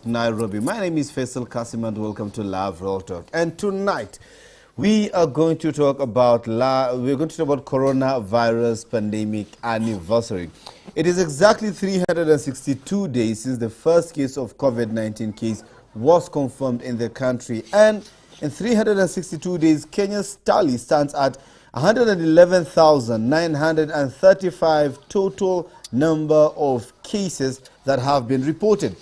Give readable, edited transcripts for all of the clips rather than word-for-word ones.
Nairobi. My name is Faisal, Kassim, and welcome to Live Real Talk. And tonight, we are going to talk about coronavirus pandemic anniversary. It is exactly 362 days since the first case of COVID-19 case was confirmed in the country, and in 362 days, Kenya's tally stands at 111,935 total number of cases that have been reported.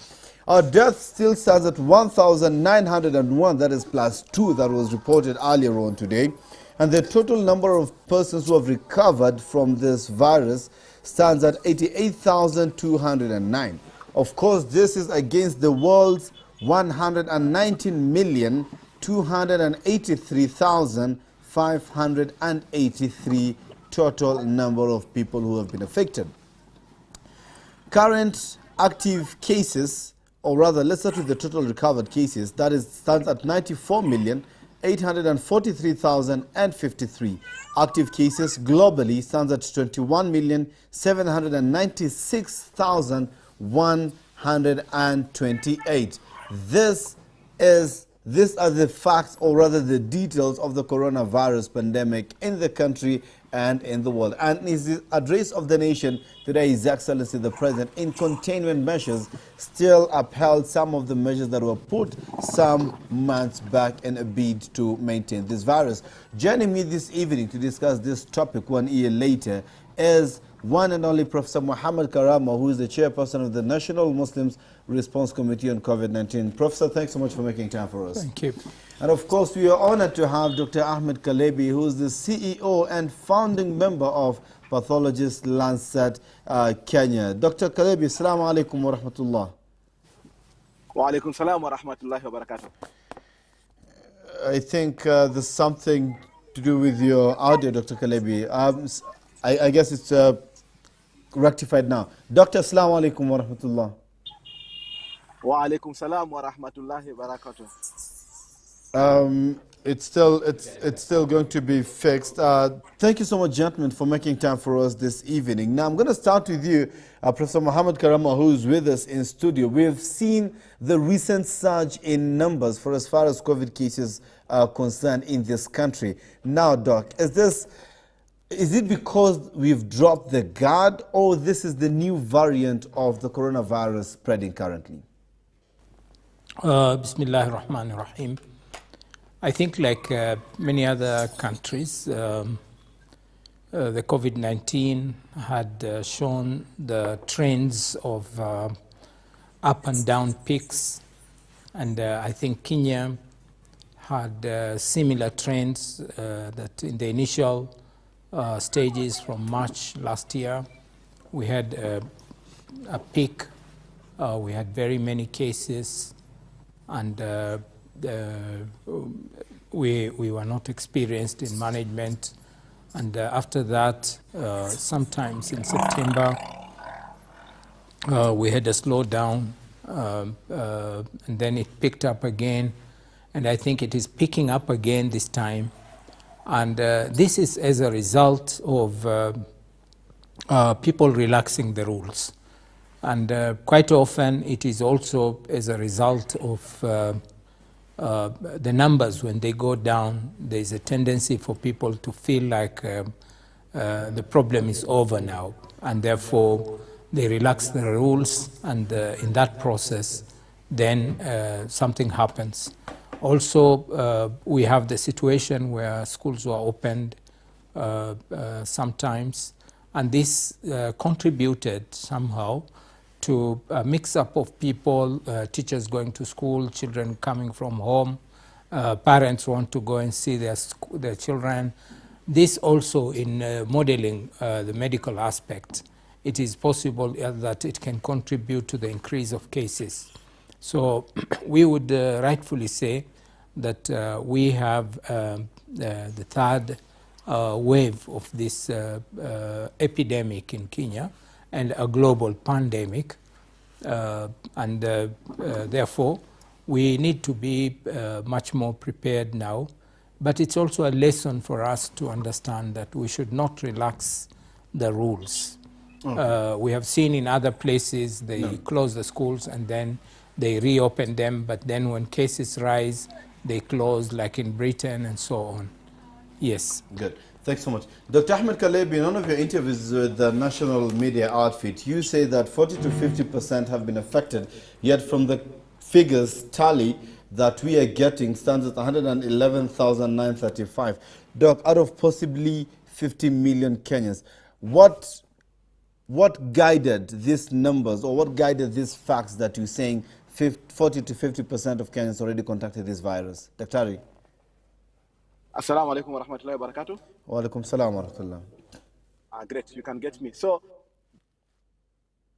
Our death still stands at 1,901, that is +2 that was reported earlier on today. And the total number of persons who have recovered from this virus stands at 88,209. Of course, this is against the world's 119,283,583 total number of people who have been affected. Current active cases, or rather, let's start with the total recovered cases. That stands at 94,843,053. Active cases globally stands at 21,796,128. These are the facts, or rather the details of the coronavirus pandemic in the country and in the world. And is the address of the nation today, His Excellency the President, in containment measures, still upheld some of the measures that were put some months back in a bid to maintain this virus. Joining me this evening to discuss this topic 1 year later is one and only Professor Mohamed Karama, who is the chairperson of the National Muslims Response Committee on COVID-19. Professor, thanks so much for making time for us. Thank you. And of course, we are honored to have Dr. Ahmed Kalebi, who is the CEO and founding member of Pathologist Lancet Kenya. Dr. Kalebi, assalamu alaikum wa rahmatullah. Wa alaikum salam wa rahmatullahi wa barakatuh. I think there's something to do with your audio, Dr. Kalebi. I guess it's rectified now. Dr. Assalamu alaikum wa rahmatullah. Wa alaikum salam wa rahmatullahi wa barakatuh. It's still going to be fixed. Thank you so much, gentlemen, for making time for us this evening. Now I'm going to start with you, Professor Mohamed Karama, who is with us in studio. We've seen the recent surge in numbers for as far as COVID cases are concerned in this country. Now, Doc, is it because we've dropped the guard, or this is the new variant of the coronavirus spreading currently? Bismillah ar-Rahman ar-Rahim. I think like many other countries, the COVID-19 had shown the trends of up and down peaks. And I think Kenya had similar trends that in the initial stages from March last year, we had a peak. We had very many cases, and we were not experienced in management. And after that, sometimes in September, we had a slowdown, and then it picked up again. And I think it is picking up again this time. And this is as a result of people relaxing the rules. And quite often it is also as a result of the numbers. When they go down, there is a tendency for people to feel like the problem is over now. And therefore they relax the rules, and in that process then something happens. Also, we have the situation where schools were opened sometimes, and this contributed somehow to a mix-up of people, teachers going to school, children coming from home, parents want to go and see their children. This also in modeling the medical aspect, it is possible that it can contribute to the increase of cases. So we would rightfully say that we have the third wave of this epidemic in Kenya and a global pandemic, and therefore we need to be much more prepared now. But it's also a lesson for us to understand that we should not relax the rules. Okay. We have seen in other places they close the schools and then they reopen them, but then when cases rise, they close, like in Britain and so on. Yes. Good. Thanks so much. Dr. Ahmed Kalebi, in one of your interviews with the national media outfit, you say that 40 to 50% have been affected, yet from the figures tally that we are getting stands at 111,935. Doc, out of possibly 50 million Kenyans, what guided these numbers, or what guided these facts that you're saying 40 to 50% of Kenyans already contacted this virus? Dr. Assalamu alaikum wa rahmatullahi wa barakatuh. Wa alaikum salam wa rahmatullah. Great, you can get me. So,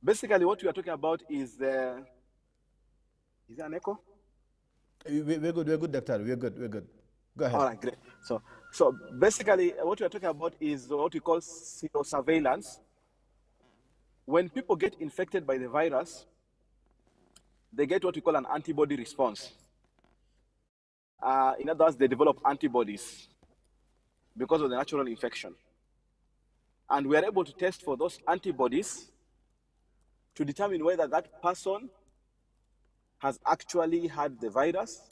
basically what we are talking about is is there an echo? We're good, Dr. We're good. Go ahead. All right, great. So basically what we are talking about is what we call serosurveillance. When people get infected by the virus, they get what we call an antibody response. In other words, they develop antibodies because of the natural infection. And we are able to test for those antibodies to determine whether that person has actually had the virus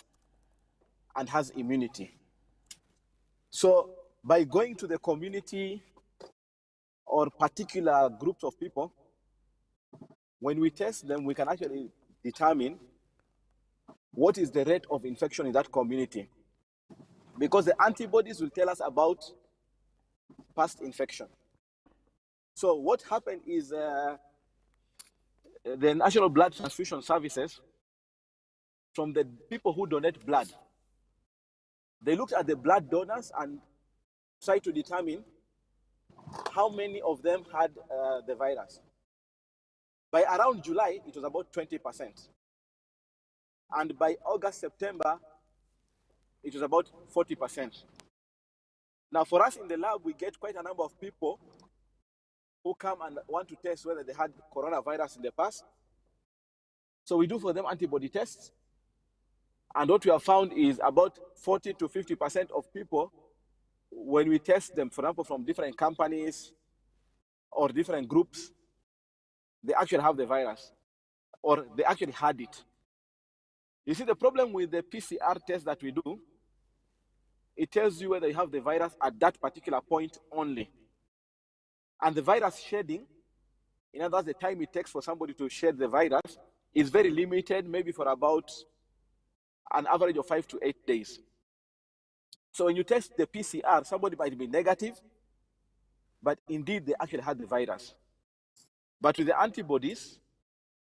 and has immunity. So by going to the community or particular groups of people, when we test them, we can actually determine what is the rate of infection in that community. Because the antibodies will tell us about past infection. So what happened is the National Blood Transfusion Services, from the people who donate blood, they looked at the blood donors and tried to determine how many of them had the virus. By around July, it was about 20%. And by August, September, it was about 40%. Now, for us in the lab, we get quite a number of people who come and want to test whether they had coronavirus in the past. So we do for them antibody tests. And what we have found is about 40 to 50% of people, when we test them, for example, from different companies or different groups, they actually have the virus, or they actually had it. You see, the problem with the PCR test that we do, it tells you whether you have the virus at that particular point only. And the virus shedding, in other words, the time it takes for somebody to shed the virus, is very limited, maybe for about an average of 5 to 8 days. So when you test the PCR, somebody might be negative, but indeed they actually had the virus. But with the antibodies,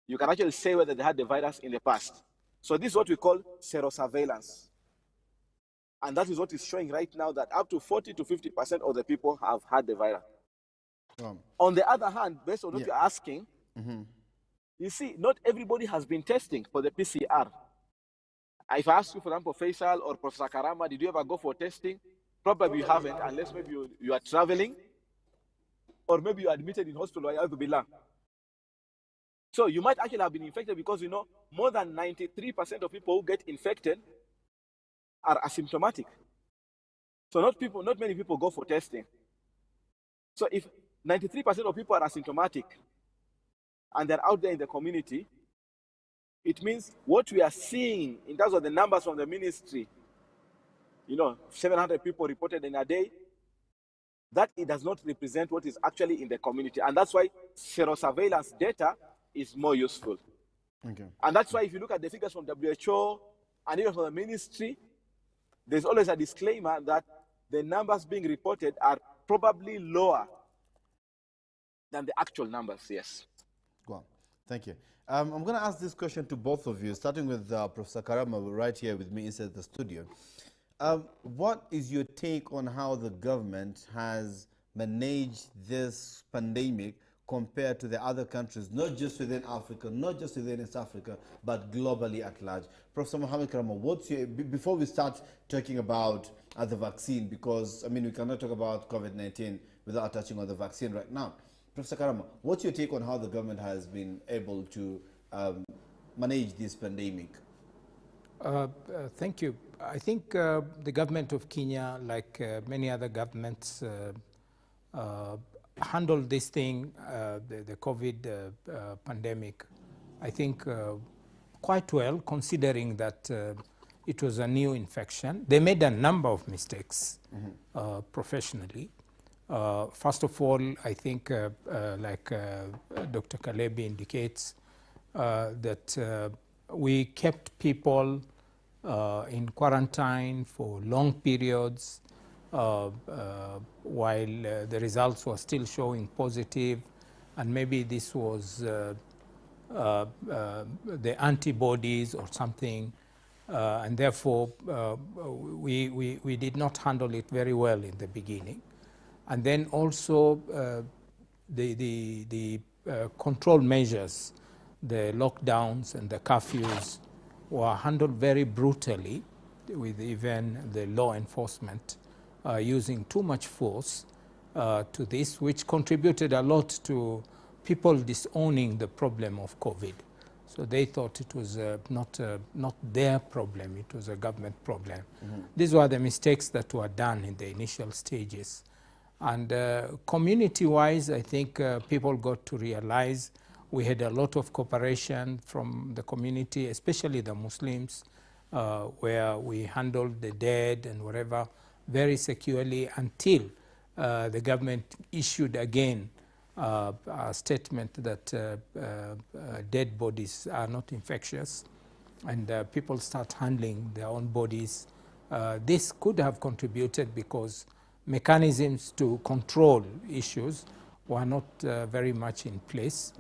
you can actually say whether they had the virus in the past. So this is what we call serosurveillance. And that is what is showing right now, that up to 40 to 50% of the people have had the virus. On the other hand, based on what you're asking, you see, not everybody has been testing for the PCR. If I ask you, for example, Faisal or Prof. Karama, did you ever go for testing? Probably you haven't, unless maybe you are traveling, or maybe you're admitted in hospital. So you might actually have been infected because, you know, more than 93% of people who get infected are asymptomatic. So not many people go for testing. So if 93% of people are asymptomatic and they're out there in the community, it means what we are seeing in terms of the numbers from the ministry, you know, 700 people reported in a day, that it does not represent what is actually in the community. And that's why serosurveillance data is more useful. Okay. And that's why if you look at the figures from WHO and even from the ministry, there's always a disclaimer that the numbers being reported are probably lower than the actual numbers, yes. Well, thank you. I'm going to ask this question to both of you, starting with Professor Karama right here with me inside the studio. What is your take on how the government has managed this pandemic compared to the other countries, not just within Africa, not just within East Africa, but globally at large? Professor Mohamed Karama, what's your, before we start talking about the vaccine, because, I mean, we cannot talk about COVID-19 without touching on the vaccine right now. Professor Karama, what's your take on how the government has been able to manage this pandemic? Thank you. I think the government of Kenya, like many other governments, handled this thing, the COVID pandemic, I think quite well, considering that it was a new infection. They made a number of mistakes professionally. First of all, I think, like Dr. Kalebi indicates, that we kept people in quarantine for long periods while the results were still showing positive, and maybe this was the antibodies or something, and therefore we did not handle it very well in the beginning. And then also the control measures, the lockdowns and the curfews were handled very brutally, with even the law enforcement using too much force to this, which contributed a lot to people disowning the problem of COVID. So they thought it was not their problem, it was a government problem. These were the mistakes that were done in the initial stages. And community-wise, I think people got to realize we had a lot of cooperation from the community, especially the Muslims, where we handled the dead and whatever very securely until the government issued again a statement that dead bodies are not infectious, and people start handling their own bodies. This could have contributed because mechanisms to control issues were not very much in place.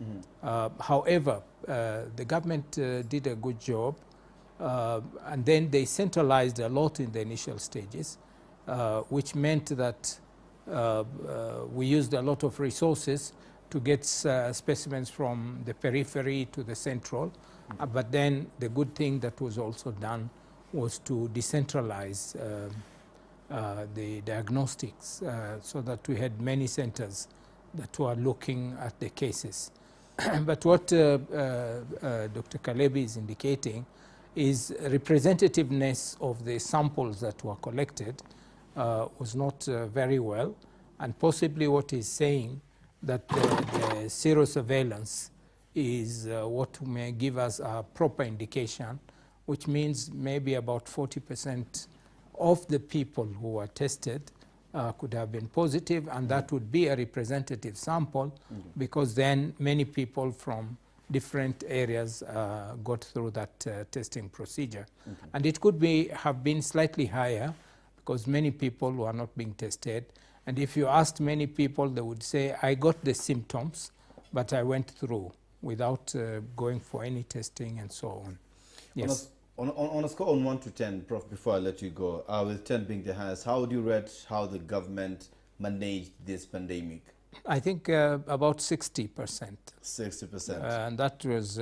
However, the government did a good job, and then they centralized a lot in the initial stages, which meant that we used a lot of resources to get specimens from the periphery to the central. But then the good thing that was also done was to decentralize the diagnostics, so that we had many centers that were looking at the cases. But what Dr. Kalebi is indicating is representativeness of the samples that were collected was not very well, and possibly what he's saying that the serosurveillance is what may give us a proper indication, which means maybe about 40% of the people who were tested could have been positive, and that would be a representative sample, because then many people from different areas got through that testing procedure. And it could have been slightly higher, because many people were not being tested. And if you asked many people, they would say, I got the symptoms, but I went through without going for any testing and so on. Yes. On a score on 1 to 10, Prof, before I let you go, with 10 being the highest, how would you rate how the government managed this pandemic? I think about 60%. 60%. And that was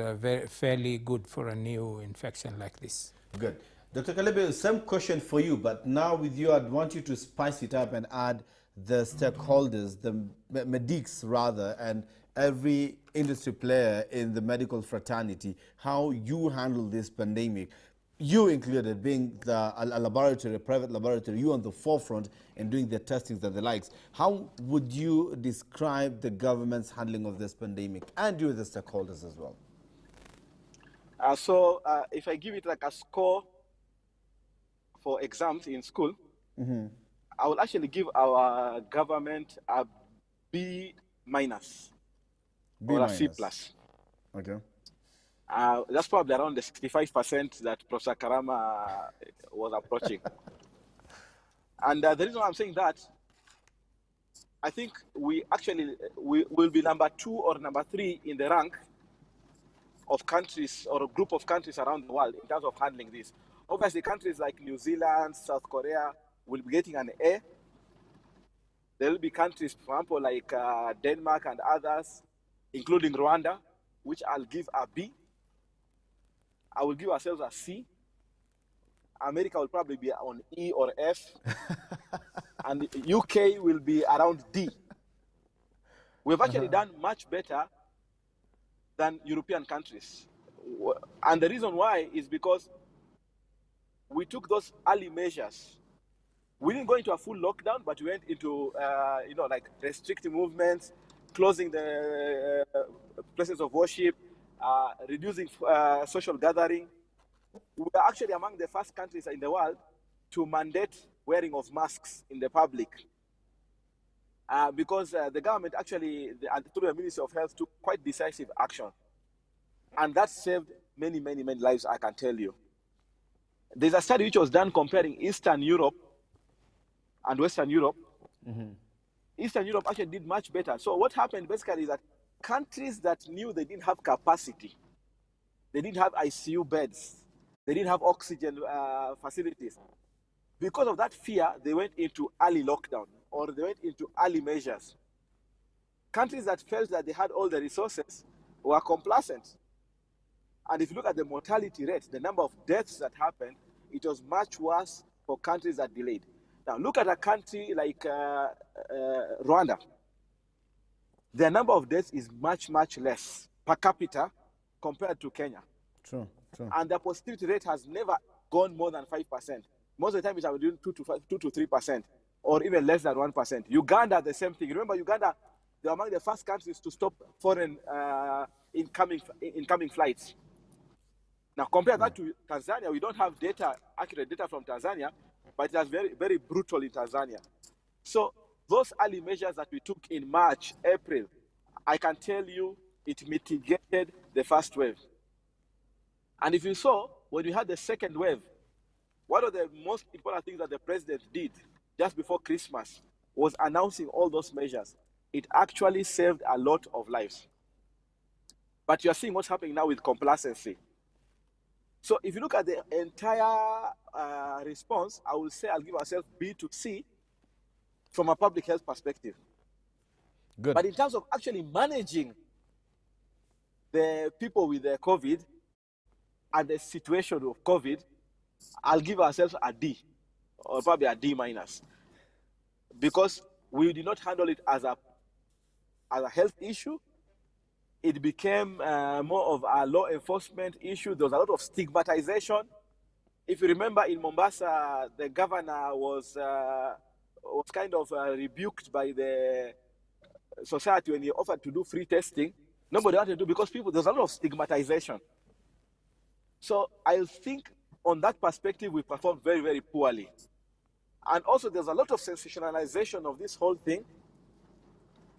fairly good for a new infection like this. Good. Dr. Kalebi, same question for you, but now with you, I'd want you to spice it up and add the stakeholders, the medics rather, and every industry player in the medical fraternity, how you handle this pandemic. You included, being a laboratory, a private laboratory, you on the forefront in doing the testings and the likes. How would you describe the government's handling of this pandemic, and you, the stakeholders as well? So if I give it like a score for exams in school, I will actually give our government a B minus or a C plus. Okay. That's probably around the 65% that Professor Karama was approaching. And the reason why I'm saying that, I think we will be number 2 or number 3 in the rank of countries or a group of countries around the world in terms of handling this. Obviously, countries like New Zealand, South Korea will be getting an A. There will be countries, for example, like Denmark and others, including Rwanda, which I'll give a B. I will give ourselves a C. America will probably be on E or F. And the UK will be around D. We've actually done much better than European countries. And the reason why is because we took those early measures. We didn't go into a full lockdown, but we went into, like restricting movements, closing the places of worship, reducing social gathering. We are actually among the first countries in the world to mandate wearing of masks in the public. Because the government actually, through the Ministry of Health, took quite decisive action. And that saved many, many, many lives, I can tell you. There's a study which was done comparing Eastern Europe and Western Europe. Mm-hmm. Eastern Europe actually did much better. So what happened basically is that countries that knew they didn't have capacity, they didn't have ICU beds, they didn't have oxygen facilities. Because of that fear, they went into early lockdown, or they went into early measures. Countries that felt that they had all the resources were complacent. And if you look at the mortality rate, the number of deaths that happened, it was much worse for countries that delayed. Now, look at a country like Rwanda. Their number of deaths is much, much less per capita compared to Kenya. True. And the positivity rate has never gone more than 5%. Most of the time, it's between 2 to 3%, or even less than 1%. Uganda, the same thing. Remember, Uganda, they're among the first countries to stop foreign incoming flights. Now, compare that to Tanzania. We don't have accurate data from Tanzania, but it was very, very brutal in Tanzania. So those early measures that we took in March, April, I can tell you it mitigated the first wave. And if you saw, when we had the second wave, one of the most important things that the president did just before Christmas was announcing all those measures. It actually saved a lot of lives. But you're seeing what's happening now with complacency. So if you look at the entire response, I will say I'll give myself B to C from a public health perspective. Good. But in terms of actually managing the people with the COVID and the situation of COVID, I'll give ourselves a D, or probably a D minus, because we did not handle it as a health issue. It became more of a law enforcement issue. There was a lot of stigmatization. If you remember, in Mombasa, the governor was kind of rebuked by the society when he offered to do free testing. Nobody wanted to do, because there's a lot of stigmatization. So I think on that perspective, we performed very, very poorly. And also, there's a lot of sensationalization of this whole thing.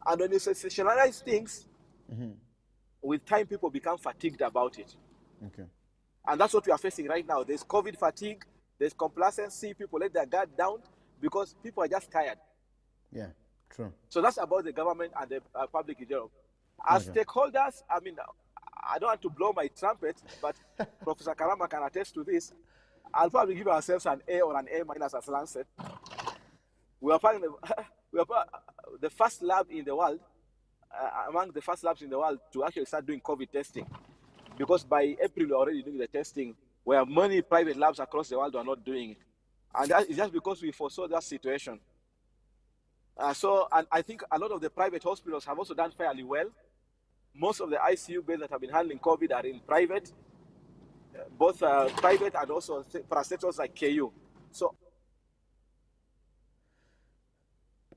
And when you sensationalize things, with time, people become fatigued about it. Okay. And that's what we are facing right now. There's COVID fatigue, there's complacency, people let their guard down because people are just tired. Yeah, true. So that's about the government and the public in general. As stakeholders, I mean, I don't want to blow my trumpet, but Professor Karama can attest to this. I'll probably give ourselves an A or an A minus, as Lance said. We are the first lab in the world, among the first labs in the world to actually start doing COVID testing. Because by April, we're already doing the testing, where many private labs across the world are not doing it. And that is just because we foresaw that situation. And I think a lot of the private hospitals have also done fairly well. Most of the ICU beds that have been handling COVID are in private, both private and also parastatals like KU. So,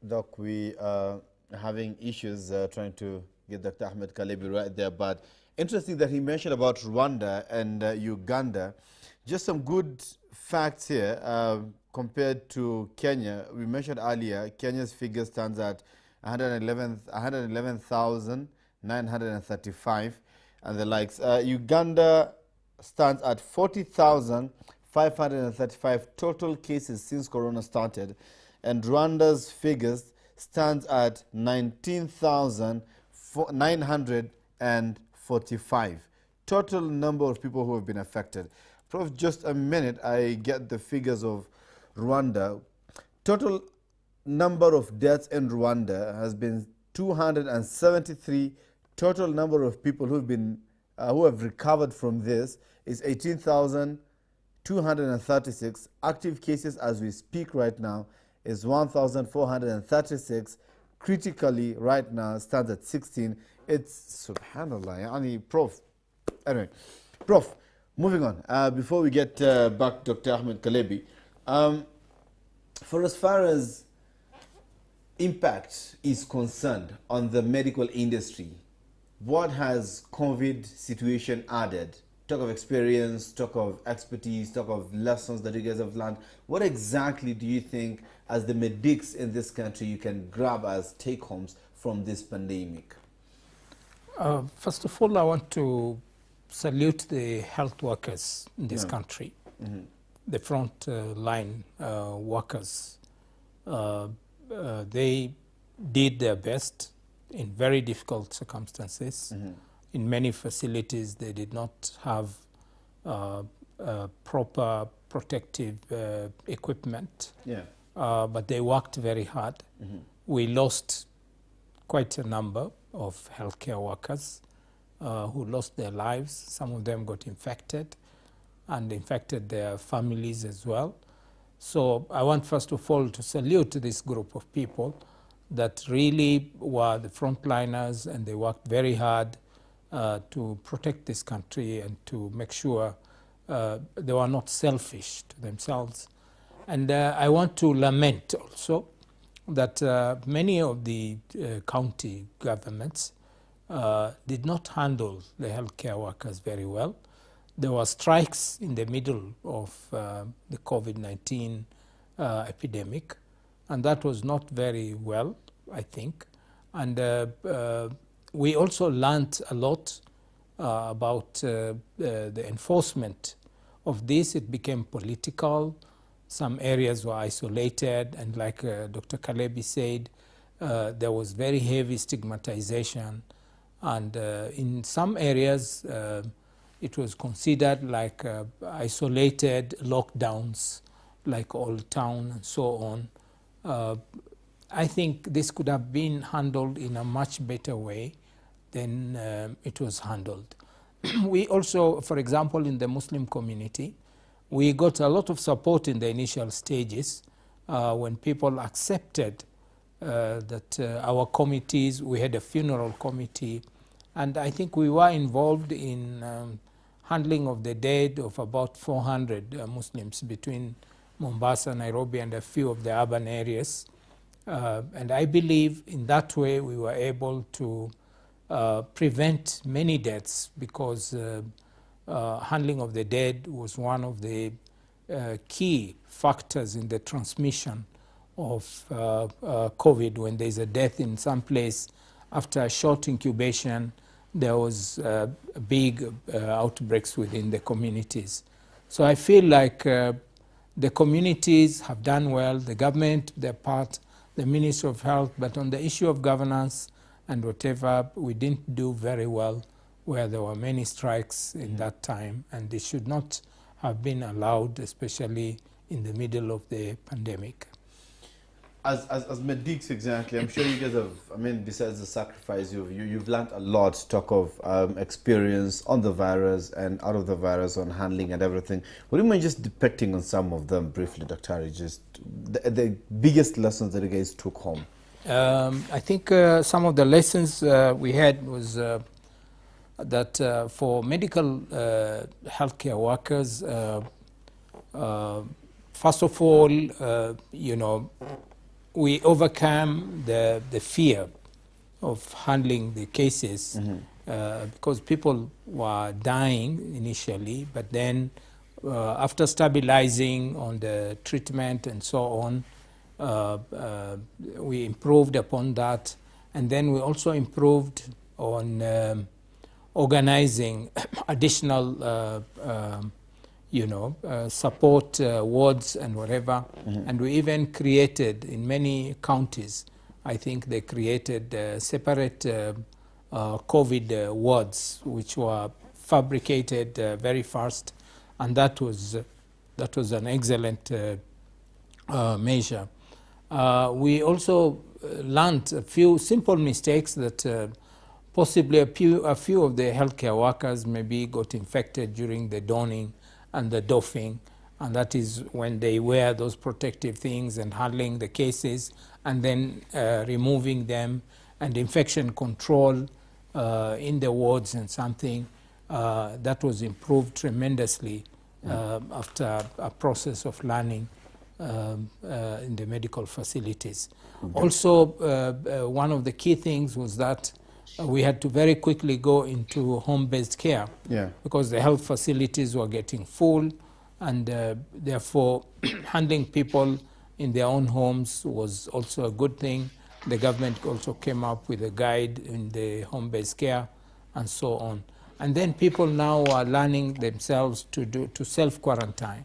Doc, we are having issues trying to get Dr. Ahmed Kalebi right there, but interesting that he mentioned about Rwanda and Uganda. Just some good facts here compared to Kenya. We mentioned earlier, Kenya's figure stands at 111,935 and the likes. Uganda stands at 40,535 total cases since Corona started, and Rwanda's figures stands at 19,945 total number of people who have been affected. Prof, just a minute, I get the figures of Rwanda. Total number of deaths in Rwanda has been 273. Total number of people who have recovered from this is 18,236. Active cases as we speak right now is 1,436. Critically right now stands at 16. It's subhanallah. Yani, Prof. Anyway, Prof, moving on. Before we get back to Dr. Ahmed Kalebi, for as far as impact is concerned on the medical industry, what has COVID situation added? Talk of experience, talk of expertise, talk of lessons that you guys have learned. What exactly do you think, as the medics in this country, you can grab as take-homes from this pandemic? First of all, I want to salute the health workers in this country, the front line workers. They did their best in very difficult circumstances. In many facilities, they did not have proper protective equipment, but they worked very hard. We lost quite a number of healthcare workers who lost their lives. Some of them got infected and infected their families as well. So I want first of all to salute this group of people that really were the frontliners, and they worked very hard to protect this country and to make sure they were not selfish to themselves. And I want to lament also that many of the county governments did not handle the healthcare workers very well. There were strikes in the middle of the COVID-19 epidemic, and that was not very well, I think. And we also learned a lot about the enforcement of this. It became political. Some areas were isolated, and like Dr. Kalebi said, there was very heavy stigmatization. And in some areas, it was considered like isolated lockdowns, like Old Town and so on. I think this could have been handled in a much better way than it was handled. We also, for example, in the Muslim community, we got a lot of support in the initial stages when people accepted that our committees, we had a funeral committee, and I think we were involved in handling of the dead of about 400 Muslims between Mombasa, Nairobi, and a few of the urban areas. And I believe in that way we were able to prevent many deaths, because handling of the dead was one of the key factors in the transmission of COVID. When there's a death in some place, after a short incubation, there was big outbreaks within the communities. So I feel like the communities have done well, the government, their part, the Ministry of Health, but on the issue of governance and whatever, we didn't do very well, where there were many strikes in that time, and they should not have been allowed, especially in the middle of the pandemic. As medics, exactly, I'm sure you guys have, I mean, besides the sacrifice, you've learned a lot, talk of experience on the virus and out of the virus, on handling and everything. Would you mind just depicting on some of them briefly, Dr. Hari, just the biggest lessons that you guys took home? I think some of the lessons we had was that for medical healthcare workers, first of all, you know, we overcame the fear of handling the cases because people were dying initially, but then after stabilizing on the treatment and so on, we improved upon that, and then we also improved on organizing additional you know, support wards and whatever. And we even created, in many counties, I think they created separate COVID wards, which were fabricated very fast, and that was an excellent measure. We also learned a few simple mistakes that possibly a few of the healthcare workers maybe got infected during the donning and the doffing, and that is when they wear those protective things and handling the cases, and then removing them, and infection control in the wards and something that was improved tremendously after a process of learning in the medical facilities. Also, one of the key things was that we had to very quickly go into home-based care because the health facilities were getting full, and therefore handling people in their own homes was also a good thing. The government also came up with a guide in the home-based care and so on. And then people now are learning themselves to self-quarantine.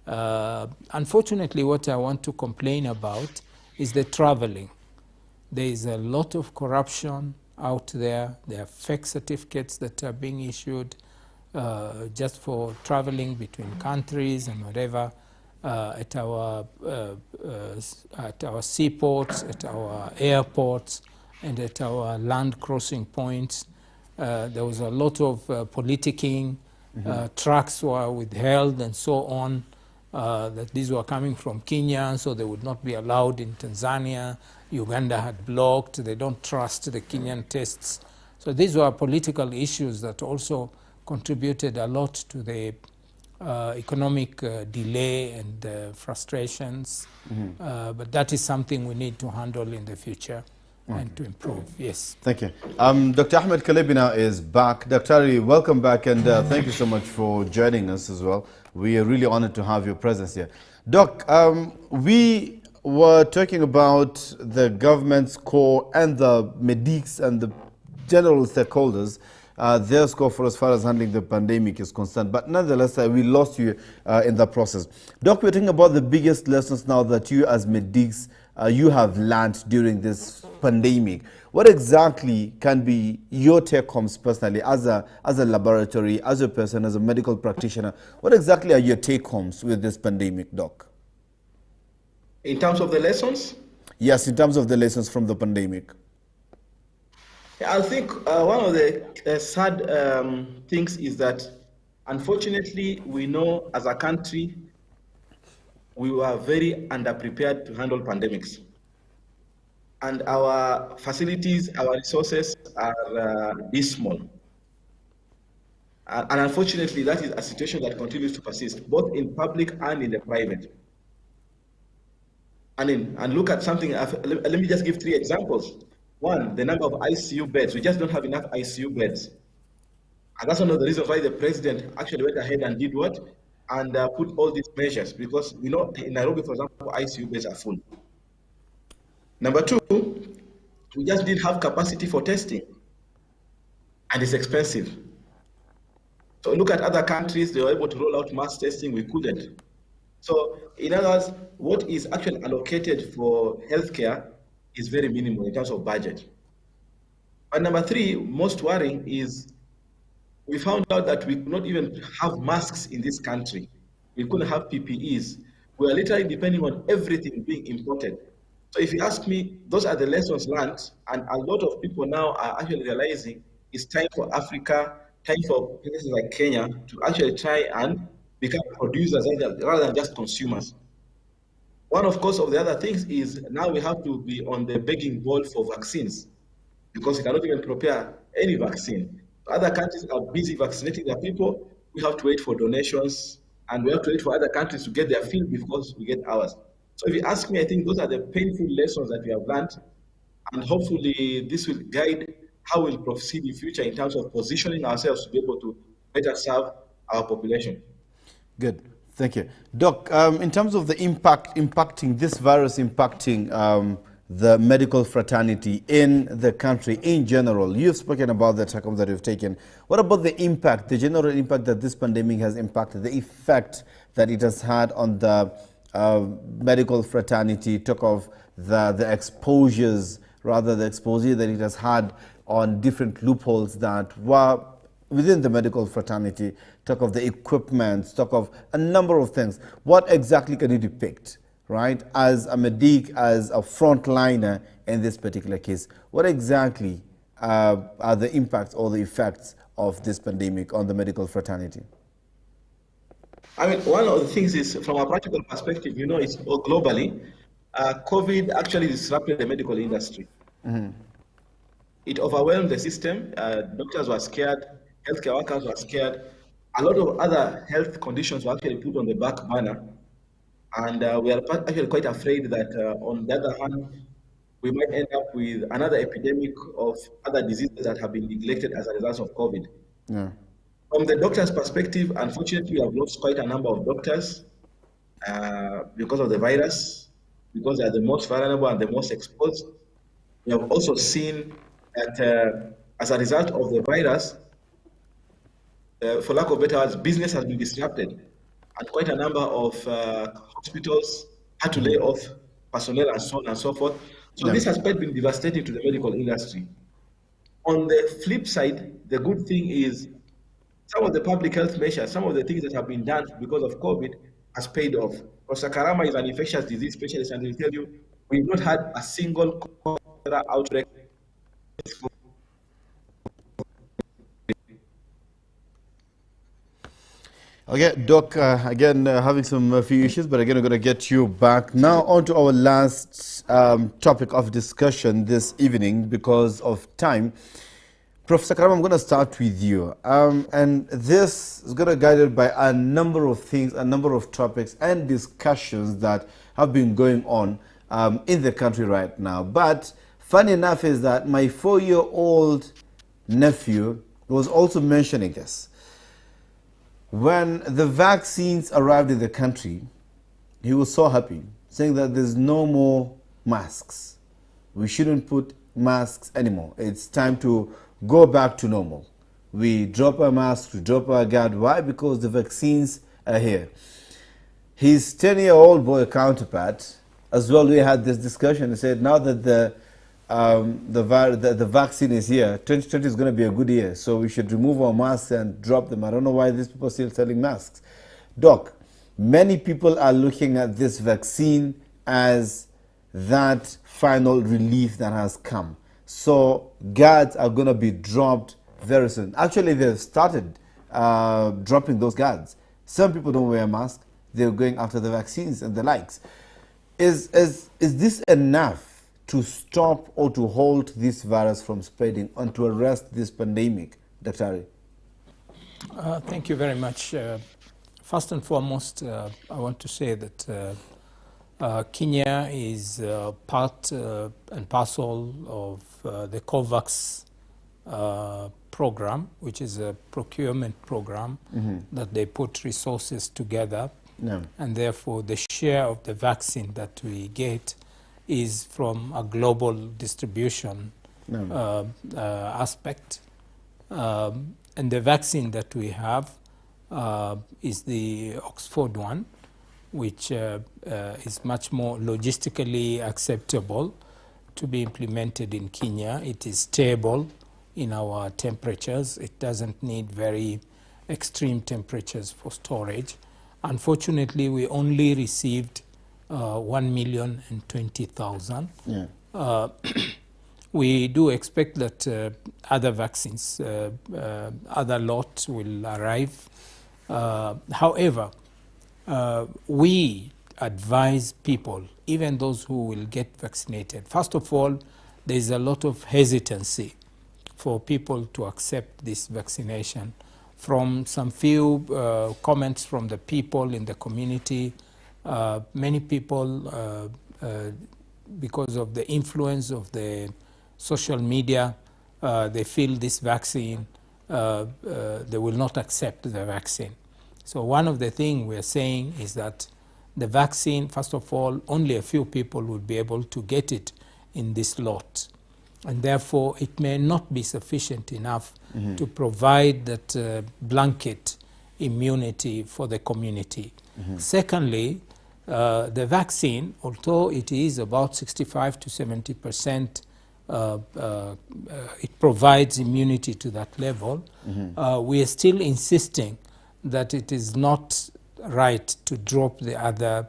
Unfortunately, what I want to complain about is the traveling. There is a lot of corruption out there. There are fake certificates that are being issued just for traveling between countries and whatever, at our seaports, at our airports, and at our land crossing points. There was a lot of politicking. Trucks were withheld and so on. That these were coming from Kenya, so they would not be allowed in Tanzania. Uganda had blocked. They don't trust the Kenyan tests. So these were political issues that also contributed a lot to the economic delay and frustrations. But that is something we need to handle in the future and to improve. Yes. Thank you. Dr. Ahmed Kalebi now is back. Dr. Ari, welcome back, and thank you so much for joining us as well. We are really honored to have your presence here. Doc, we were talking about the government's core and the medics and the general stakeholders, their score for as far as handling the pandemic is concerned. But nonetheless, we lost you in the process. Doc, we're talking about the biggest lessons now that you as medics, you have learned during this pandemic. What exactly can be your take-homes personally as a laboratory, as a person, as a medical practitioner? What exactly are your take-homes with this pandemic, Doc? In terms of the lessons? Yes, in terms of the lessons from the pandemic. I think one of the sad things is that, unfortunately, we know as a country, we were very underprepared to handle pandemics. And our facilities, our resources are dismal. And unfortunately, that is a situation that continues to persist, both in public and in the private. And look at something, let me just give 3 examples. One, the number of ICU beds. We just don't have enough ICU beds. And that's one of the reasons why the president actually went ahead and did what? And put all these measures, because we know in Nairobi, for example, ICU beds are full. Number 2, we just didn't have capacity for testing, and it's expensive. So look at other countries, they were able to roll out mass testing, we couldn't. So in other words, what is actually allocated for healthcare is very minimal in terms of budget. And number 3, most worrying, is we found out that we could not even have masks in this country. We couldn't have PPEs. We are literally depending on everything being imported. So if you ask me, those are the lessons learned, and a lot of people now are actually realizing it's time for Africa, time for places like Kenya to actually try and become producers rather than just consumers. One, of course, of the other things is now we have to be on the begging bowl for vaccines, because we cannot even prepare any vaccine. Other countries are busy vaccinating their people. We have to wait for donations, and we have to wait for other countries to get their fill before we get ours. So if you ask me, I think those are the painful lessons that we have learned, and hopefully this will guide how we'll proceed in future in terms of positioning ourselves to be able to better serve our population. Good. Thank you. Doc, in terms of the impacting this virus, impacting the medical fraternity in the country in general, you've spoken about the tackles that you've taken. What about the impact, the general impact that this pandemic has impacted, the effect that it has had on the medical fraternity, talk of the exposures, rather the exposure that it has had on different loopholes that were within the medical fraternity, talk of the equipment, talk of a number of things. What exactly can you depict, right, as a medic, as a frontliner in this particular case? What exactly are the impacts or the effects of this pandemic on the medical fraternity? I mean, one of the things is, from a practical perspective, you know, it's globally, COVID actually disrupted the medical industry. It overwhelmed the system. Doctors were scared, healthcare workers were scared. A lot of other health conditions were actually put on the back burner. And we are actually quite afraid that, on the other hand, we might end up with another epidemic of other diseases that have been neglected as a result of COVID. Yeah. From the doctor's perspective, unfortunately, we have lost quite a number of doctors because of the virus, because they are the most vulnerable and the most exposed. We have also seen that as a result of the virus, for lack of better words, business has been disrupted, and quite a number of hospitals had to lay off personnel and so on and so forth. So this has quite been devastating to the medical industry. On the flip side, the good thing is some of the public health measures, some of the things that have been done because of COVID has paid off. Professor Karama is an infectious disease specialist, and he'll tell you we've not had a single cholera outbreak. Okay, Doc, again, having some few issues, but again, I'm going to get you back. Now, on to our last topic of discussion this evening because of time. Professor Karama, I'm going to start with you. And this is going to be guided by a number of things, a number of topics and discussions that have been going on in the country right now. But funny enough is that my 4-year-old nephew was also mentioning this. When the vaccines arrived in the country, he was so happy, saying that there's no more masks. We shouldn't put masks anymore. It's time to go back to normal. We drop our masks, we drop our guard. Why? Because the vaccines are here. His 10-year-old boy counterpart, as well, we had this discussion. He said, now that the vaccine is here, 2020 is going to be a good year, so we should remove our masks and drop them. I don't know why these people are still selling masks. Doc, many people are looking at this vaccine as that final relief that has come. So guards are going to be dropped very soon. Actually, they've started dropping those guards. Some people don't wear masks. They're going after the vaccines and the likes. Is this enough to stop or to halt this virus from spreading and to arrest this pandemic, Dr. Ari? Thank you very much. First and foremost, I want to say that Kenya is part and parcel of the COVAX program, which is a procurement program that they put resources together. No. And therefore the share of the vaccine that we get is from a global distribution aspect. And the vaccine that we have is the Oxford one, which is much more logistically acceptable to be implemented in Kenya. It is stable in our temperatures. It doesn't need very extreme temperatures for storage. Unfortunately, we only received 1,020,000. Yeah. We do expect that other vaccines, other lots will arrive. However, we advise people, even those who will get vaccinated. First of all, there is a lot of hesitancy for people to accept this vaccination. From some few comments from the people in the community, many people, because of the influence of the social media, they feel this vaccine, they will not accept the vaccine. So one of the things we're saying is that the vaccine, first of all, only a few people will be able to get it in this lot. And therefore, it may not be sufficient enough to provide that blanket immunity for the community. Secondly, the vaccine, although it is about 65 to 70%, it provides immunity to that level, we are still insisting that it is not right to drop the other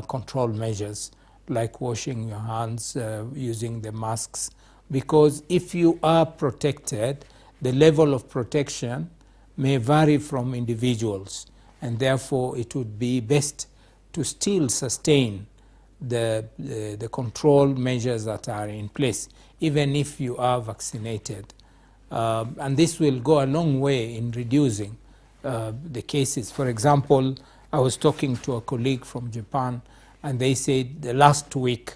control measures, like washing your hands, using the masks, because if you are protected, the level of protection may vary from individuals, and therefore it would be best to still sustain the control measures that are in place, even if you are vaccinated. And this will go a long way in reducing the cases. For example, I was talking to a colleague from Japan, and they said the last week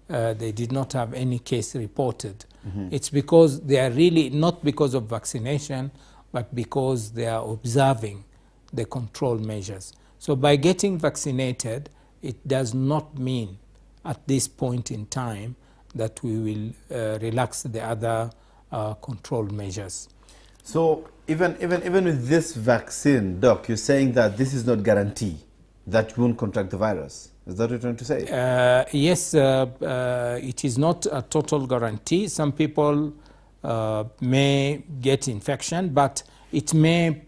they did not have any case reported. It's because they are really not because of vaccination, but because they are observing the control measures. So by getting vaccinated, it does not mean at this point in time that we will relax the other control measures. So even with this vaccine, Doc, you're saying that this is not guarantee that you won't contract the virus. Is that what you're trying to say? Yes, it is not a total guarantee. Some people may get infection, but it may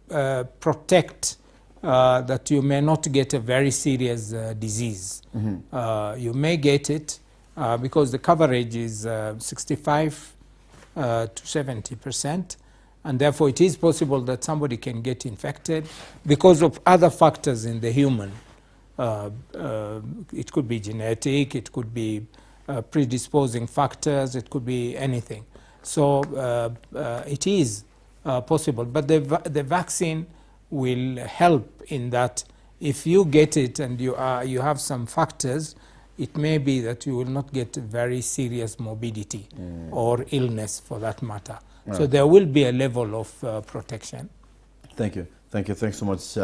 protect that you may not get a very serious disease. You may get it because the coverage is 65 to 70%, and therefore it is possible that somebody can get infected because of other factors in the human. It could be genetic, it could be predisposing factors, it could be anything. So it is possible, but the vaccine will help in that. If you get it and you have some factors, it may be that you will not get very serious morbidity or illness for that matter. So there will be a level of protection. Thank you. Thanks so much,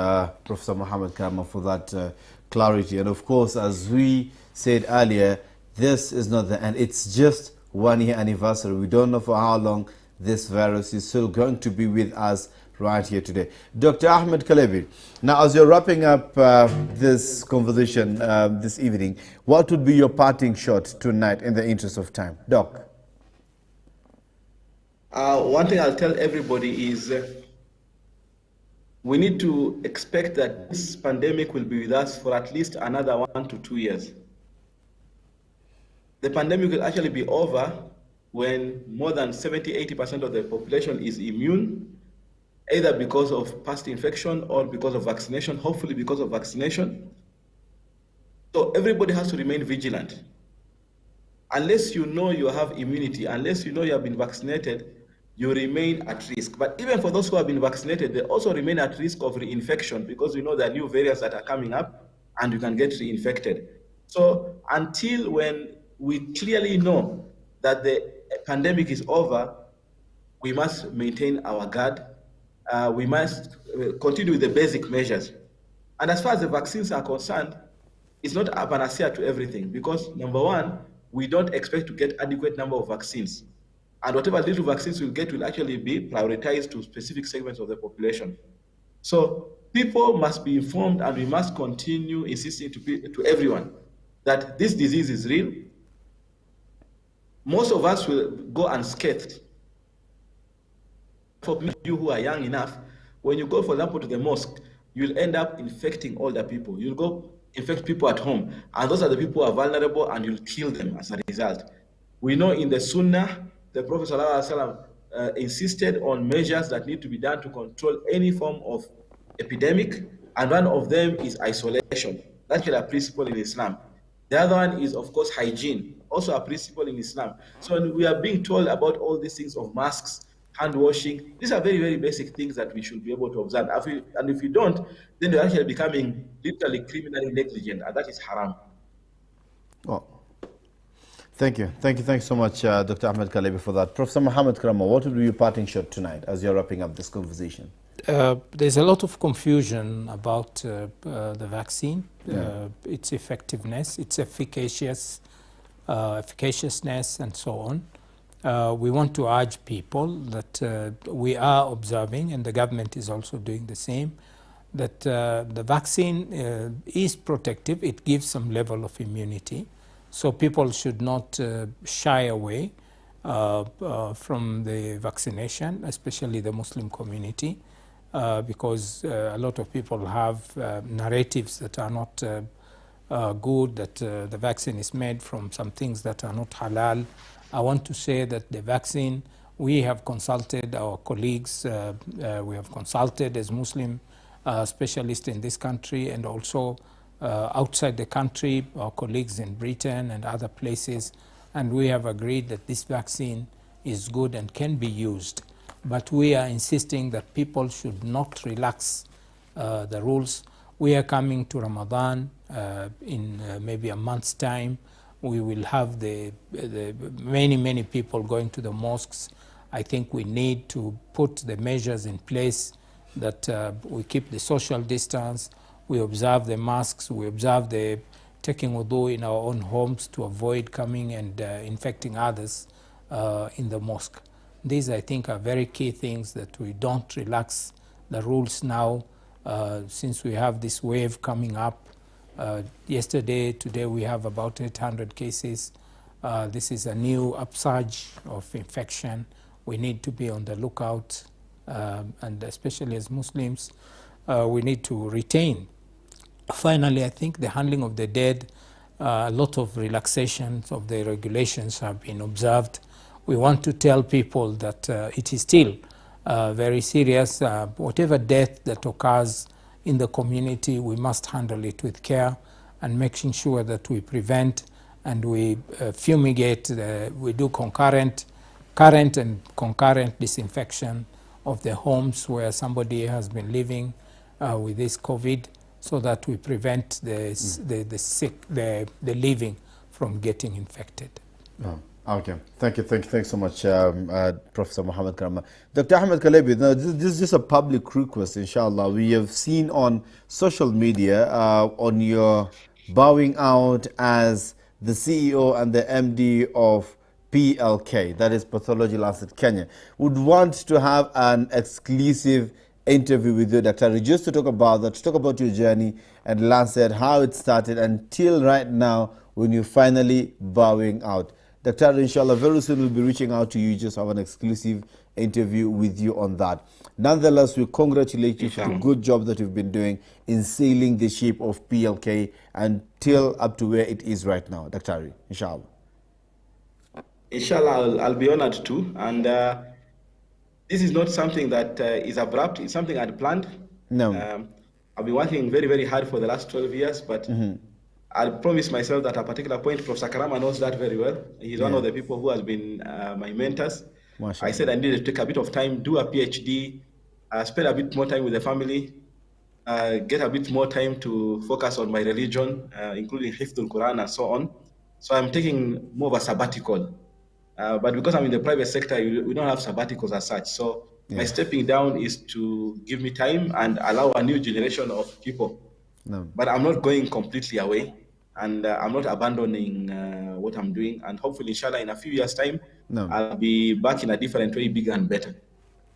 Professor Mohamed Karama, for that clarity. And of course, as we said earlier, this is not the end. It's just 1 year anniversary. We don't know for how long this virus is still going to be with us right here today. Dr. Ahmed Kalebi, now as you're wrapping up this conversation this evening, what would be your parting shot tonight in the interest of time? Doc. One thing I'll tell everybody is we need to expect that this pandemic will be with us for at least another 1 to 2 years. The pandemic will actually be over when more than 70–80% of the population is immune, either because of past infection or because of vaccination, hopefully because of vaccination. So everybody has to remain vigilant. Unless you know you have immunity, unless you know you have been vaccinated, you remain at risk. But even for those who have been vaccinated, they also remain at risk of reinfection because we know there are new variants that are coming up and you can get reinfected. So until when we clearly know that the pandemic is over, we must maintain our guard. We must continue with the basic measures. And as far as the vaccines are concerned, it's not a panacea to everything because, number one, we don't expect to get adequate number of vaccines. And whatever little vaccines we'll get will actually be prioritized to specific segments of the population. So people must be informed, and we must continue insisting to everyone that this disease is real. Most of us will go unscathed. For you who are young enough, when you go, for example, to the mosque, you'll end up infecting older people. You'll go infect people at home, and those are the people who are vulnerable, and you'll kill them as a result. We know in the Sunnah, the Prophet ﷺ insisted on measures that need to be done to control any form of epidemic, and one of them is isolation. That's a principle in Islam. The other one is, of course, hygiene, also a principle in Islam. So we are being told about all these things of masks, hand washing. These are very, very basic things that we should be able to observe. And if you don't, then you're actually becoming literally criminally negligent, and that is haram. Oh. Thank you. Thanks so much, Dr. Ahmed Kalebi, for that. Professor Mohamed Karama, what would be your parting shot tonight as you're wrapping up this conversation? There's a lot of confusion about the vaccine, its effectiveness, its efficaciousness, and so on. We want to urge people that we are observing, and the government is also doing the same, that the vaccine is protective. It gives some level of immunity. So people should not shy away from the vaccination, especially the Muslim community, because a lot of people have narratives that are not good, that the vaccine is made from some things that are not halal. I want to say that the vaccine, we have consulted our colleagues, we have consulted as Muslim specialists in this country, and also outside the country, our colleagues in Britain and other places, and we have agreed that this vaccine is good and can be used. But we are insisting that people should not relax the rules. We are coming to Ramadan in maybe a month's time. we will have the many people going to the mosques. I think we need to put the measures in place that we keep the social distance, we observe the masks, we observe the taking wudu in our own homes to avoid coming and infecting others in the mosque. These, I think, are very key things that we don't relax the rules now since we have this wave coming up. Today we have about 800 cases. This is a new upsurge of infection. We need to be on the lookout, and especially as Muslims, we need to retain. Finally, I think the handling of the dead, a lot of relaxations of the regulations have been observed. We want to tell people that it is still very serious. Whatever death that occurs in the community, we must handle it with care and making sure that we prevent and we fumigate, we do current and concurrent disinfection of the homes where somebody has been living with this COVID, so that we prevent the living from getting infected. Oh, okay. Thanks so much, Professor Mohamed Karama. Dr. Ahmed Kalebi, now this is just a public request, inshallah. We have seen on social media on your bowing out as the CEO and the MD of PLK, that is Pathology Lancet Kenya. Would want to have an exclusive interview with you, Dr. just to talk about that, to talk about your journey and Lancet, how it started until right now when you're finally bowing out. Dr. inshallah, very soon we'll be reaching out to you, just have an exclusive interview with you on that. Nonetheless, we congratulate you for the good job that you've been doing in sailing the ship of PLK until up to where it is right now. Dr. inshallah. Inshallah, I'll be honored too. And this is not something that is abrupt. It's something I'd planned. No. I've been working very, very hard for the last 12 years, but I promised myself that at a particular point, Professor Karama knows that very well. He's one of the people who has been my mentors. I said I needed to take a bit of time, do a PhD, spend a bit more time with the family, get a bit more time to focus on my religion, including Hifdul Quran and so on. So I'm taking more of a sabbatical. But because I'm in the private sector, we don't have sabbaticals as such. So my stepping down is to give me time and allow a new generation of people. But I'm not going completely away, and I'm not abandoning what I'm doing. And hopefully, inshallah, in a few years' time, I'll be back in a different way, bigger and better.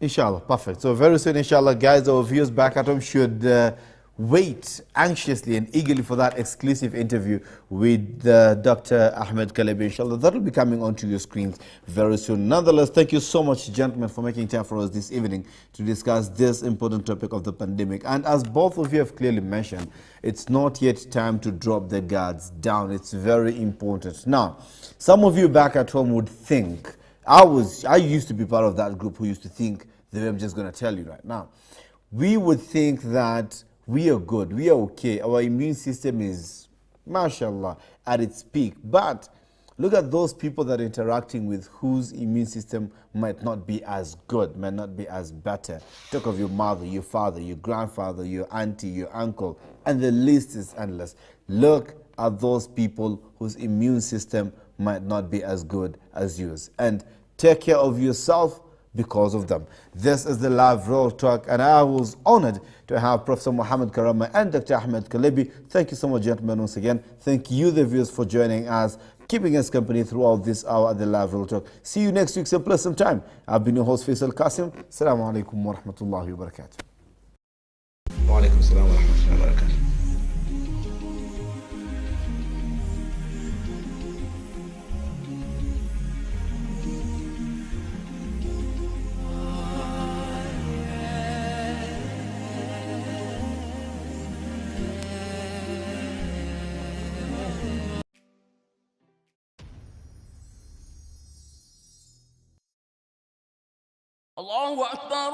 Inshallah, perfect. So very soon, inshallah, guys, our viewers back at home should wait anxiously and eagerly for that exclusive interview with Dr. Ahmed Kalebi. Inshallah, that will be coming onto your screens very soon. Nonetheless, thank you so much, gentlemen, for making time for us this evening to discuss this important topic of the pandemic. And as both of you have clearly mentioned, it's not yet time to drop the guards down. It's very important. Now, some of you back at home would think, I used to be part of that group who used to think that I'm just going to tell you right now. We would think that we are good, we are okay, our immune system is, mashallah, at its peak. But look at those people that are interacting with whose immune system might not be as good, might not be as better. Talk of your mother, your father, your grandfather, your auntie, your uncle, and the list is endless. Look at those people whose immune system might not be as good as yours. And take care of yourself because of them. This is the live Real Talk, and I was honored to have Professor Mohamed Karama and Dr. Ahmed Kalebi. Thank you so much, gentlemen, once again. Thank you, the viewers, for joining us, keeping us company throughout this hour at the live Real Talk. See you next week, same place, same time. I've been your host, Faisal Kassim. Assalamu alaikum wa rahmatullahi wa barakatuh. Wa alaikum assalam wa rahmatullahi wa barakatuh. Allahu Akbar.